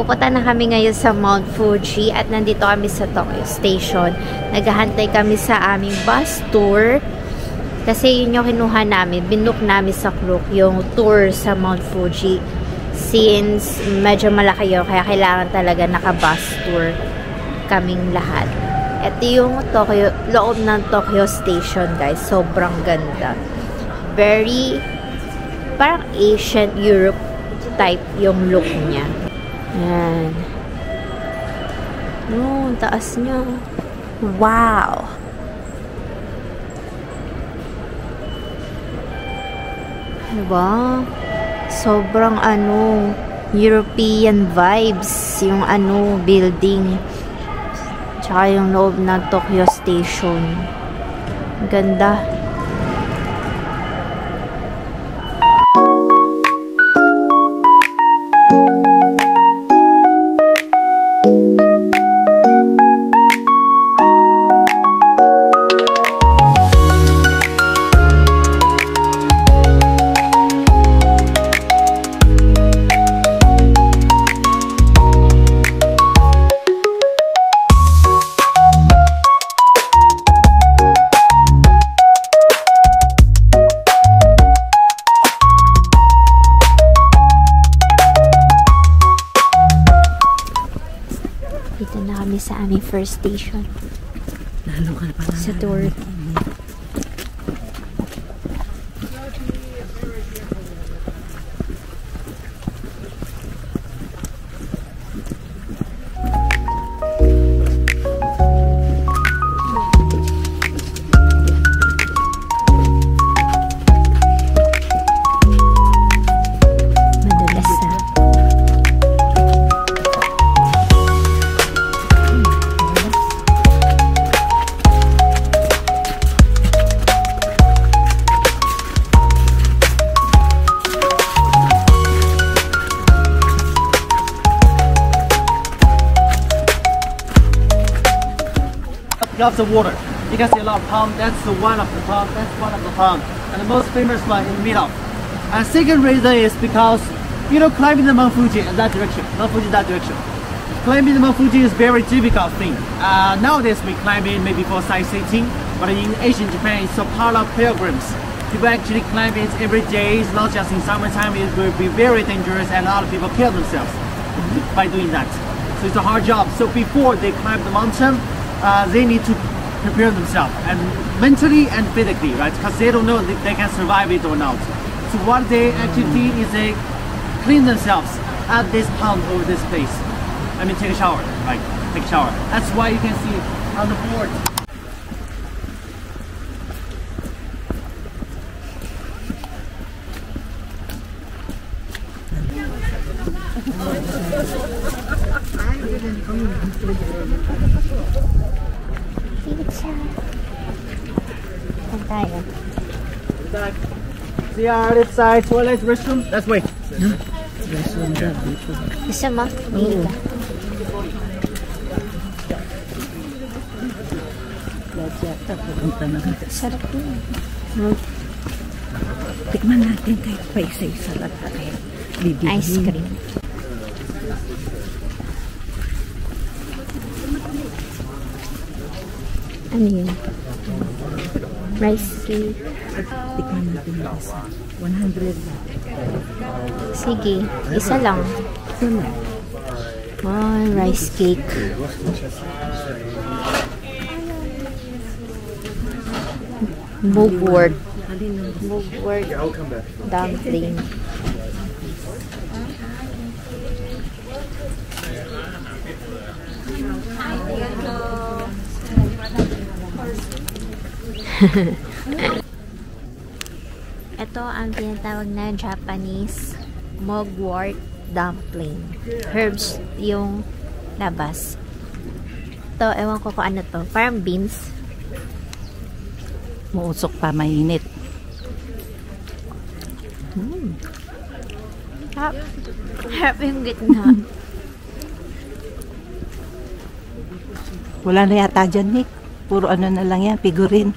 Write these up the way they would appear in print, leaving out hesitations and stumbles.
Papunta na kami ngayon sa Mount Fuji at nandito kami sa Tokyo Station. Naghahantay kami sa aming bus tour. Kasi yun yung kinuha namin. Binook namin sa Klook yung tour sa Mount Fuji. Since medyo malaki yun, kaya kailangan talaga naka-bus tour kaming lahat. Ito yung Tokyo, loob ng Tokyo Station, guys. Sobrang ganda. Very, parang Asian Europe type yung look niya. Yan. Oh, taas niya. Wow! Diba? Sobrang European vibes yung building. Tsaka yung loob ng Tokyo Station. Ganda. Dito na kami sa aming first station. Sa tour. Drops of water. You can see a lot of palm. That's one of the palm. That's one of the palm. And the most famous one in the middle. And second reason is because, you know, climbing the Mount Fuji in that direction. Mount Fuji that direction. Climbing the Mount Fuji is very difficult thing. Nowadays we climb it maybe for sightseeing, but in Asian Japan it's a part of pilgrims. People actually climb it every day. It's not just in summertime. It will be very dangerous, and a lot of people kill themselves by doing that. So it's a hard job. So before they climb the mountain, they need to prepare themselves, and mentally and physically, right? Because they don't know if they can survive it or not. So what they actually do is they clean themselves at this pond or this place. I mean, take a shower, right? Take a shower. That's why you can see on the board. See our left side toilet restroom. That's way. Isa mo? Hindi ka. Sarap yun. Tikman natin kahit pa isa-isa lang. Ice cream. Ano yun? Rice cake. Tikman natin yung isa. 100 baht. Sige, isa lang. Oh, rice cake. Mugwort. Mugwort dumpling. Ito ang tinatawag na Japanese mugwort dumpling. Herbs yung labas. Ito, ewan ko kung ano to. Parang beans. Muusok pa, mainit. Harap yung gitna. Wala na yata dyan, Nick. Puro ano na lang yan, figurine.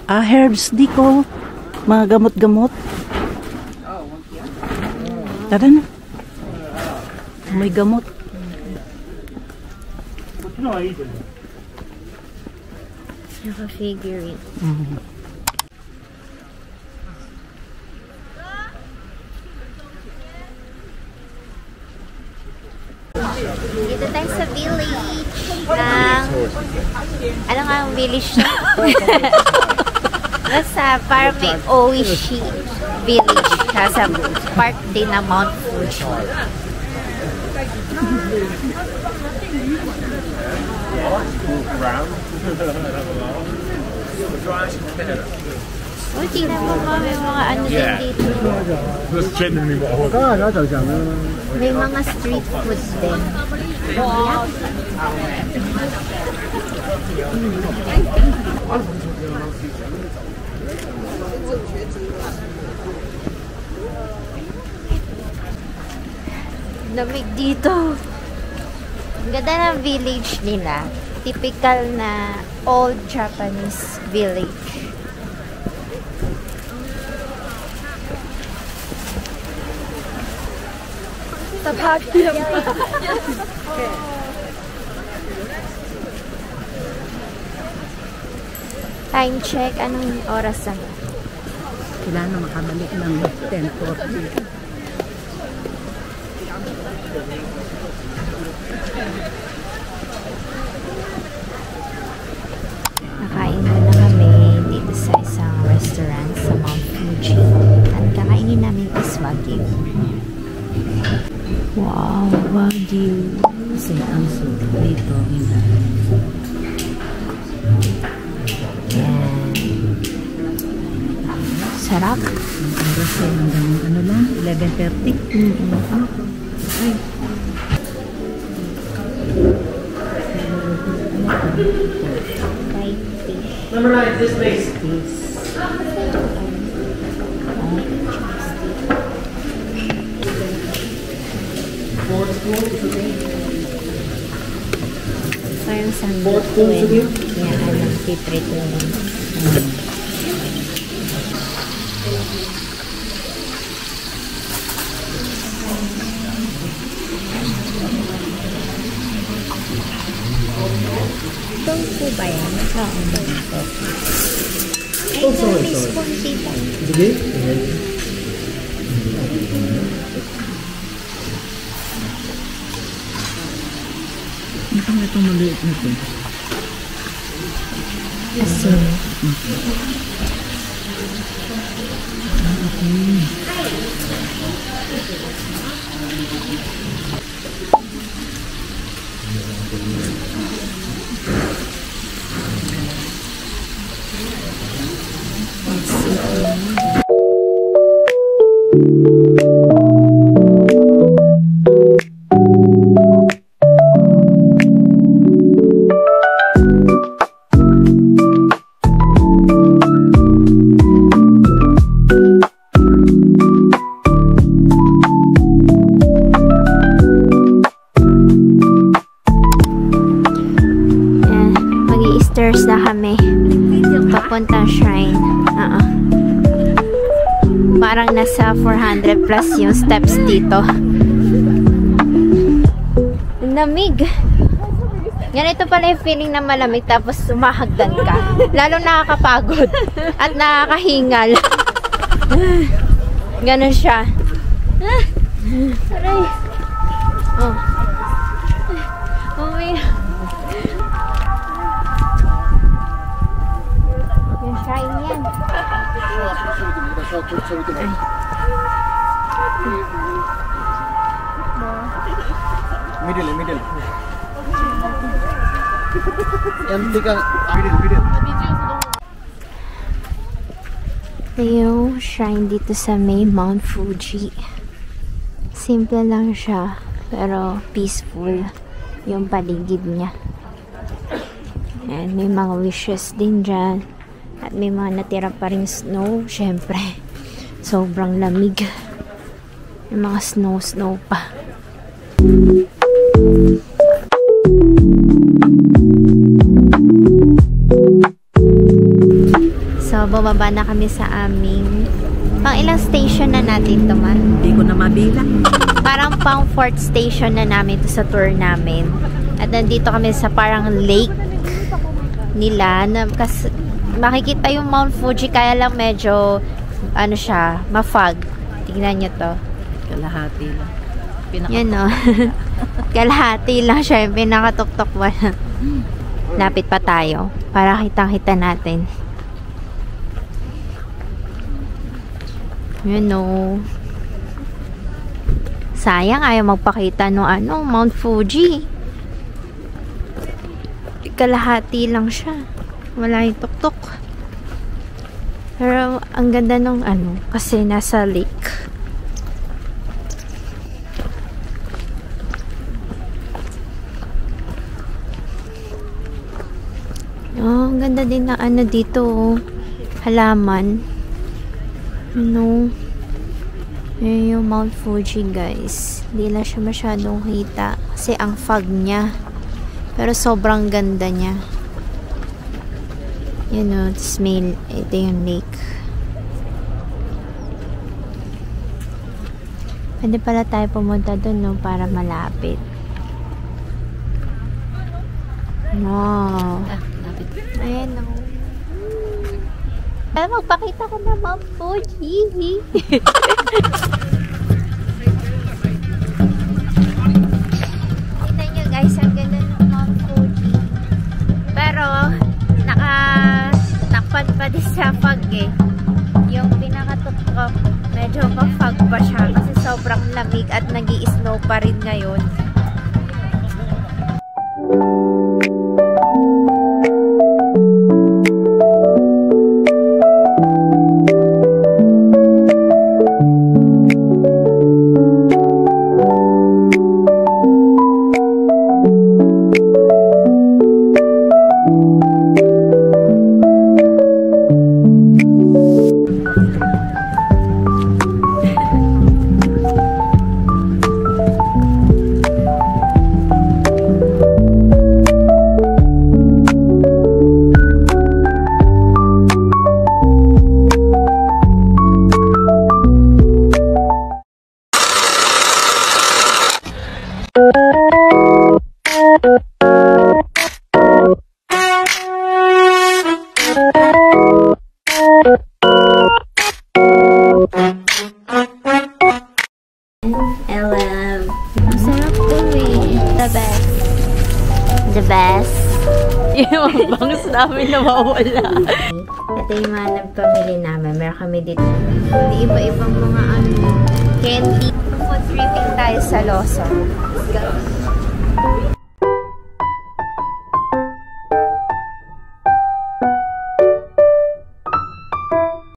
Herbs Dico. Mga gamot-gamot. Tara na. May gamot. Naka-figurine. Dito tayo sa village ng... Ano nga ang village na? Basta parang may Oishi village. Sa park din na Mount Fuji. Oh, tingnan mo ba, may mga ano din dito. May mga street food din. Lamig dito. Ang ganda ng village nila. Typical na old Japanese village. Time check. Anong oras na? Kailangan makabalik ng 10:40. Nakain na kami dito sa isang restaurant sa Mount Fuji. At kakainin namin is Wagyu. Wow, Wagyu. Kasi ang soup dito. Yan. Sarap. Ang oras ay hanggang ano lang, 11:30. Ay. Fried fish. Number 9, this place. Parang sandok eh. Yan, alam, piprito yun. Tofu ba yan? Oo. Ay, sorry. Sige? Ito nga itong maliit na ito. Asin. Mag-i-stairs na kami papuntang shrine. Parang nasa 400 plus yung steps dito. Lamig. Ganito pala yung feeling na malamig tapos sumahagdan ka. Lalo nakakapagod at nakakahingal. Ganon siya. Aray. Oh. Oh my. Yung shrine yan. Middle. Empty ka. Middle. Yung shrine dito sa may Mount Fuji. Simple lang siya, pero peaceful yung paligid niya. And may mga wishes din dyan. At may mga natira pa rin snow. Syempre, sobrang lamig. Yung mga snow pa. bumaba na kami sa aming pang ilang station na natin to, man? Hindi ko na mabilang. Parang pang 4th station na namin to sa tour namin. At nandito kami sa parang lake nila. Kasi makikita yung Mount Fuji, kaya lang medyo, ano siya, ma-fog. Tingnan nyo to. Kalahati lang. Yan o. Kalahati lang siya. Yung pinakatuktok mo. Lapit pa tayo. Para kitang-kita natin. Yan o. Sayang, ayaw magpakita no Mount Fuji. Kalahati lang siya. Wala yung tuktok. Pero ang ganda nung kasi nasa lake. Oh, ang ganda din na dito, halaman. Yun yung Mount Fuji, guys. Hindi lang siya masyadong kita kasi ang fog niya. Pero sobrang ganda niya. Yun ito yung lake. Pwede pala tayo pumunta dun, para malapit. Wow. Ayan o. Magpakita ko na Mount Fuji. Tignan nyo guys, ang ganda ng Mount Fuji. Pero, nakatakpan pa din sa fog Yung pinakatuktok, medyo pa-fog pa siya kasi sobrang lamig at nag-i-snow pa rin ngayon. The best. Yung bangs namin nawawala. Ito yung mga nagpamili namin. Meron kami dito. Iba-ibang mga candy. Food tripping tayo sa Lawson. Let's go.